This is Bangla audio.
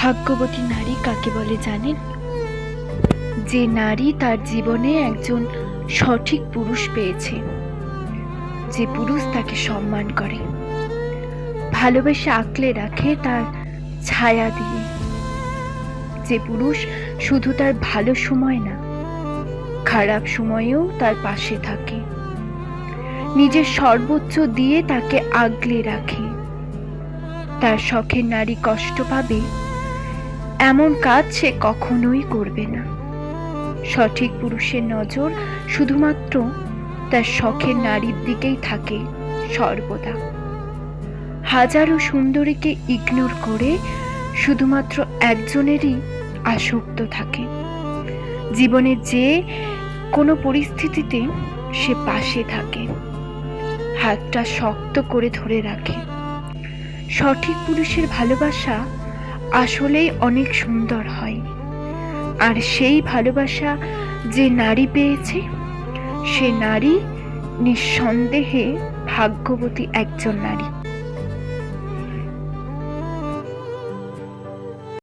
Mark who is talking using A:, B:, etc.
A: ভাগ্যবতী নারী কাকে বলে জানেন? যে নারী তার জীবনে একজন সঠিক পুরুষ পেয়েছে, যে পুরুষ তাকে সম্মান করে, ভালোবেসে আঁকলে রাখে তার ছায়া দিয়ে, যে পুরুষ শুধু তার ভালো সময় না, খারাপ সময়েও তার পাশে থাকে, নিজের সর্বোচ্চ দিয়ে তাকে আগলে রাখে। তার শখের নারী কষ্ট পাবে এমন কাজ সে কখনোই করবে না। সঠিক পুরুষের নজর শুধুমাত্র তার শখের নারীর দিকেই থাকে সর্বদা। হাজারো সুন্দরীকে ইগনোর করে শুধুমাত্র একজনেরই আসক্ত থাকে। জীবনের যে কোনো পরিস্থিতিতে সে পাশে থাকে, হাতটা শক্ত করে ধরে রাখে। সঠিক পুরুষের ভালোবাসা আসলেই অনেক সুন্দর হয়, আর সেই ভালোবাসা যে নারী পেয়েছে, সে নারী নিঃসন্দেহে ভাগ্যবতী একজন নারী।